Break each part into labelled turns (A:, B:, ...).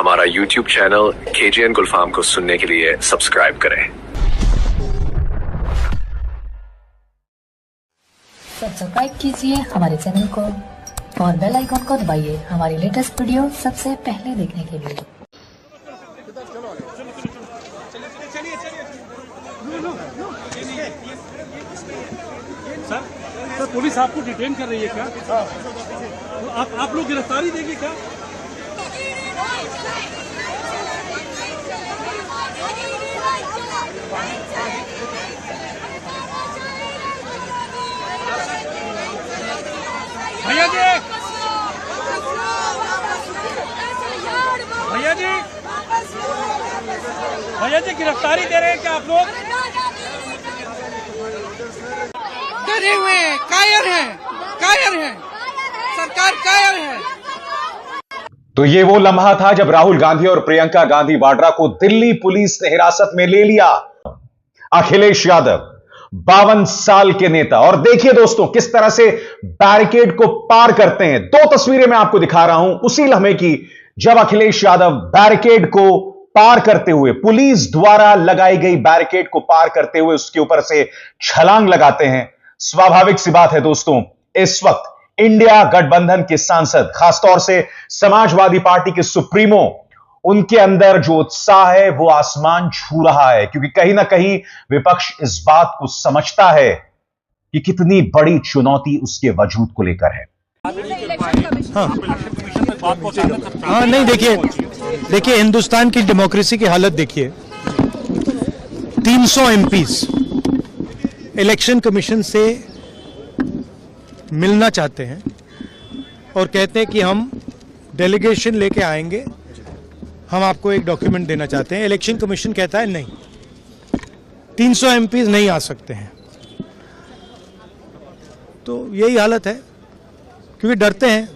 A: हमारा YouTube channel KGN गुलफाम को सुनने के लिए सब्सक्राइब करें।
B: सब्सक्राइब कीजिए हमारे चैनल को और बेल आइकन को दबाइए हमारी लेटेस्ट वीडियो सबसे पहले देखने के लिए।
C: सर पुलिस आपको डिटेन कर रही है क्या? तो आप लोग गिरफ्तारी देंगे क्या? भैया जी, भैया जी, भैया जी गिरफ्तारी दे रहे हैं क्या आप लोग?
D: डरे हुए हैं, कायर हैं, सरकार कायर है।
E: तो ये वो लम्हा था जब राहुल गांधी और प्रियंका गांधी वाड्रा को दिल्ली पुलिस ने हिरासत में ले लिया। अखिलेश यादव 52 साल के नेता, और देखिए दोस्तों किस तरह से बैरिकेड को पार करते हैं। दो तस्वीरें मैं आपको दिखा रहा हूं उसी लम्हे की जब अखिलेश यादव बैरिकेड को पार करते हुए, पुलिस द्वारा लगाई गई बैरिकेड को पार करते हुए उसके ऊपर से छलांग लगाते हैं। स्वाभाविक सी बात है दोस्तों, इस वक्त इंडिया गठबंधन के सांसद, खासतौर से समाजवादी पार्टी के सुप्रीमो, उनके अंदर जो उत्साह है वो आसमान छू रहा है, क्योंकि कहीं ना कहीं विपक्ष इस बात को समझता है कि कितनी बड़ी चुनौती उसके वजूद को लेकर है।
F: हाँ नहीं, देखिए हिंदुस्तान की डेमोक्रेसी की हालत देखिए। 300 एमपीज इलेक्शन कमीशन से मिलना चाहते हैं और कहते हैं कि हम डेलीगेशन लेके आएंगे, हम आपको एक डॉक्यूमेंट देना चाहते हैं। इलेक्शन कमीशन कहता है नहीं, 300 एमपीज नहीं आ सकते हैं। तो यही हालत है, क्योंकि डरते हैं।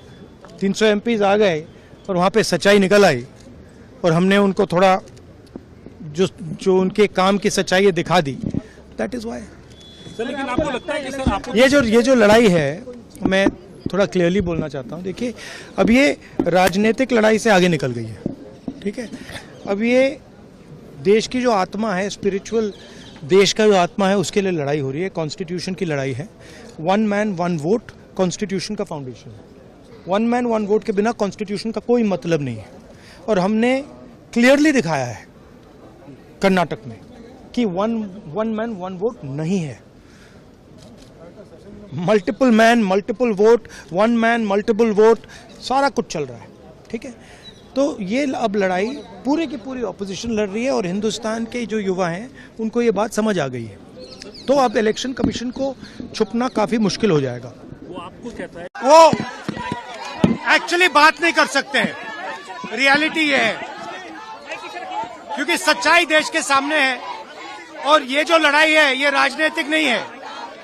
F: 300 एमपीज आ गए और वहाँ पे सच्चाई निकल आई और हमने उनको थोड़ा जो उनके काम की सच्चाई है दिखा दी। That is why.
C: लेकिन आपको लगता है कि सर आपको
F: ये जो लड़ाई है, मैं थोड़ा क्लियरली बोलना चाहता हूँ। देखिए, अब ये राजनीतिक लड़ाई से आगे निकल गई है, ठीक है। अब ये देश की जो आत्मा है, स्पिरिचुअल देश का जो आत्मा है, उसके लिए लड़ाई हो रही है। कॉन्स्टिट्यूशन की लड़ाई है। 1 मैन 1 वोट कॉन्स्टिट्यूशन का फाउंडेशन है। 1 मैन 1 वोट के बिना कॉन्स्टिट्यूशन का कोई मतलब नहीं है। और हमने क्लियरली दिखाया है कर्नाटक में कि 1 मैन 1 वोट नहीं है। Multiple man multiple vote, 1 man multiple vote, सारा कुछ चल रहा है, ठीक है। तो ये अब लड़ाई पूरी की पूरी ऑपोजिशन लड़ रही है और हिंदुस्तान के जो युवा हैं उनको ये बात समझ आ गई है। तो अब इलेक्शन कमीशन को छुपना काफी मुश्किल हो जाएगा।
C: वो आपको कहता है,
F: वो एक्चुअली बात नहीं कर सकते हैं। रियलिटी ये है, क्योंकि सच्चाई देश के सामने है और ये जो लड़ाई है ये राजनीतिक नहीं है,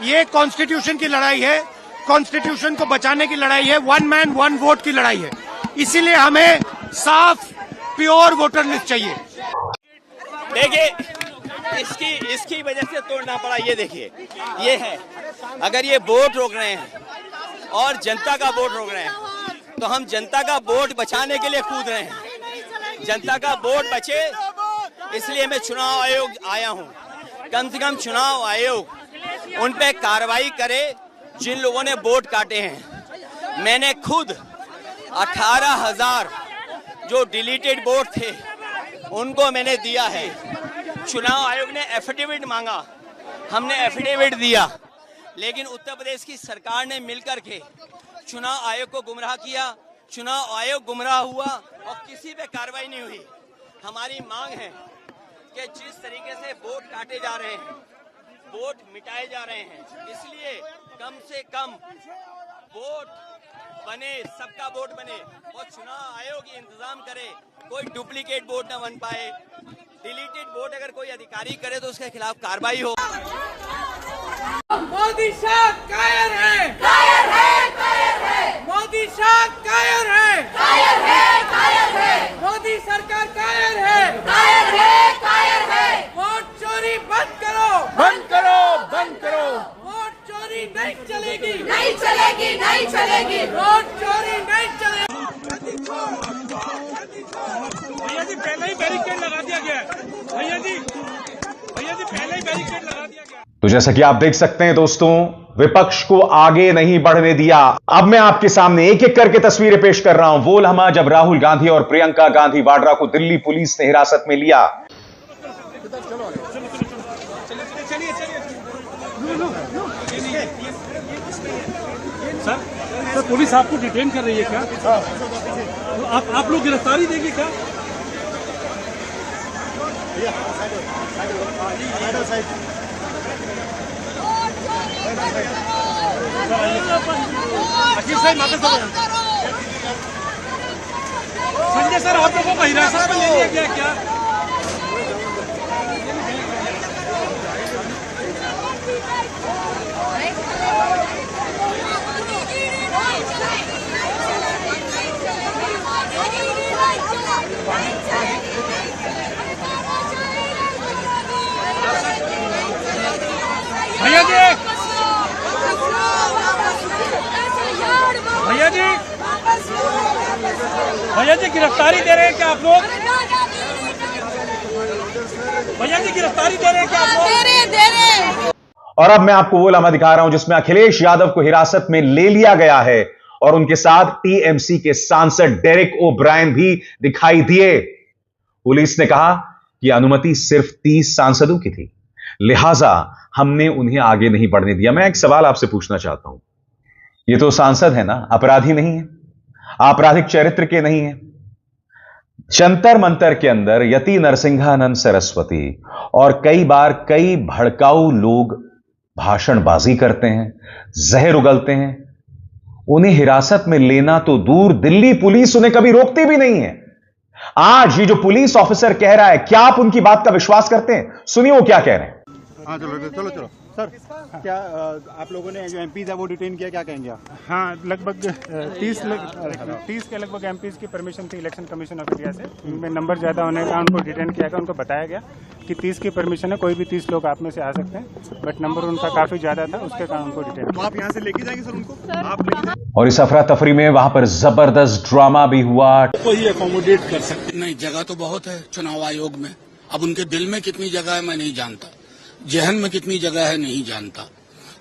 F: ये कॉन्स्टिट्यूशन की लड़ाई है। कॉन्स्टिट्यूशन को बचाने की लड़ाई है। 1 मैन 1 वोट की लड़ाई है। इसीलिए हमें साफ प्योर वोटर लिस्ट चाहिए।
G: देखिए, इसकी वजह से तोड़ना पड़ा। ये देखिए, ये है, अगर ये वोट रोक रहे हैं और जनता का वोट रोक रहे हैं, तो हम जनता का वोट बचाने के लिए कूद रहे हैं। जनता का वोट बचे, इसलिए मैं चुनाव आयोग आया हूँ। कम से कम चुनाव आयोग उन पे कार्रवाई करे जिन लोगों ने वोट काटे हैं। मैंने खुद 18,000 जो डिलीटेड वोट थे उनको मैंने दिया है। चुनाव आयोग ने एफिडेविट मांगा, हमने एफिडेविट दिया, लेकिन उत्तर प्रदेश की सरकार ने मिलकर के चुनाव आयोग को गुमराह किया। चुनाव आयोग गुमराह हुआ और किसी पे कार्रवाई नहीं हुई। हमारी मांग है कि जिस तरीके से वोट काटे जा रहे हैं, वोट मिटाए जा रहे हैं, इसलिए कम से कम वोट बने, सबका वोट बने और चुनाव आयोग इंतजाम करे, कोई डुप्लीकेट वोट न बन पाए। डिलीटेड वोट अगर कोई अधिकारी करे तो उसके खिलाफ कार्रवाई हो।
D: मोदी शाह कायर है, कायर है, कायर है। मोदी शाह कायर है, कायर है, कायर है। मोदी सरकार कायर है, कायर है, कायर है। वोट चोरी बंद करो, बंद करो, बंद करो। वोट चोरी नहीं चलेगी, नहीं चलेगी, नहीं चलेगी। वोट चोरी नहीं चलेगी।
C: भैया जी पहले ही बैरिकेड लगा दिया गया है। भैया जी पहले ही बैरिकेड लगा दिया गया।
E: तो जैसा कि आप देख सकते हैं दोस्तों, विपक्ष को आगे नहीं बढ़ने दिया। अब मैं आपके सामने एक एक करके तस्वीरें पेश कर रहा हूं। वो लम्हा जब राहुल गांधी और प्रियंका गांधी वाड्रा को दिल्ली पुलिस ने हिरासत में लिया।
C: सर पुलिस आपको डिटेन कर रही है क्या? तो आप लोग गिरफ्तारी देंगे क्या? संजय सर, आप लोगों को हिरासत में ले लिया गया क्या? भैया जी गिरफ्तारी दे रहे हैं क्या आप लोग? भैया जी गिरफ्तारी दे रहे हैं क्या आप लोग? दे रहे।
E: और अब मैं आपको वो लम्हा दिखा रहा हूं जिसमें अखिलेश यादव को हिरासत में ले लिया गया है और उनके साथ टीएमसी के सांसद डेरेक ओ ब्रायन भी दिखाई दिए। पुलिस ने कहा कि अनुमति सिर्फ 30 सांसदों की थी, लिहाजा हमने उन्हें आगे नहीं बढ़ने दिया। मैं एक सवाल आपसे पूछना चाहता हूं, ये तो सांसद है ना, अपराधी नहीं है, आपराधिक चरित्र के नहीं है। जंतर मंतर के अंदर यति नरसिंहानंद सरस्वती और कई बार कई भड़काऊ लोग भाषणबाजी करते हैं, जहर उगलते हैं। उन्हें हिरासत में लेना तो दूर, दिल्ली पुलिस उन्हें कभी रोकती भी नहीं है। आज ये जो पुलिस ऑफिसर कह रहा है, क्या आप उनकी बात का विश्वास करते हैं? सुनिए वो क्या कह रहे हैं।
H: हाँ चलो सर, क्या आप लोगों ने जो एमपीज है वो डिटेन किया, क्या कहेंगे आप?
I: हाँ, लगभग 30 के लगभग एमपीज की परमिशन थी इलेक्शन कमीशन ऑफ इंडिया से। इनमें नंबर ज्यादा होने का उनको डिटेन किया गया। उनको बताया गया कि 30 की परमिशन है, कोई भी 30 लोग आप में से आ सकते हैं, बट नंबर उनका काफी ज्यादा था, उसके कारण उनको डिटेन किया।
H: आप यहाँ से लेके जाएंगे सर उनको? आप लेके
E: और इस अफरा तफरी में वहां पर जबरदस्त ड्रामा भी हुआ।
C: कोई अकोमोडेट कर सकते
J: नहीं, जगह तो बहुत है चुनाव आयोग में। अब उनके दिल में कितनी जगह है मैं नहीं जानता, जहन में कितनी जगह है नहीं जानता,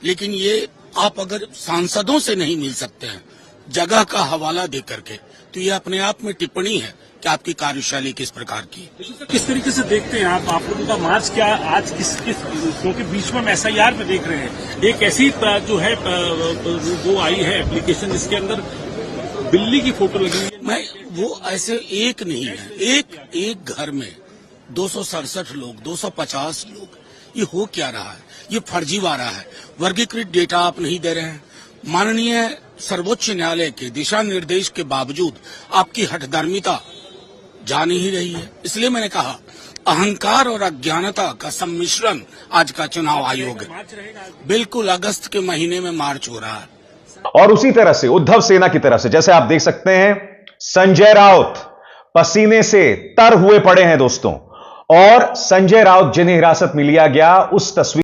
J: लेकिन ये आप अगर सांसदों से नहीं मिल सकते हैं जगह का हवाला दे करके, तो ये अपने आप में टिप्पणी है कि आपकी कार्यशैली किस प्रकार की है।
C: किस तरीके से देखते हैं आप लोगों का मार्च क्या आज किस क्योंकि बीच में हम SIR में देख रहे हैं, एक ऐसी जो है वो आई है एप्लीकेशन, इसके अंदर बिल्ली की फोटो लगी है।
J: मैं वो ऐसे एक नहीं है, एक घर में 267 लोग, 250 लोग, ये हो क्या रहा है? ये फर्जीवाड़ा है। वर्गीकृत डेटा आप नहीं दे रहे हैं। माननीय सर्वोच्च न्यायालय के दिशा निर्देश के बावजूद आपकी हठधर्मिता जा नहीं रही है। इसलिए मैंने कहा अहंकार और अज्ञानता का सम्मिश्रण आज का चुनाव आयोग है। बिल्कुल अगस्त के महीने में मार्च हो रहा है।
E: और उसी तरह से उद्धव सेना की तरफ से, जैसे आप देख सकते हैं, संजय राउत पसीने से तर हुए पड़े हैं दोस्तों। और संजय राउत जिन्हें हिरासत में लिया गया, उस तस्वीर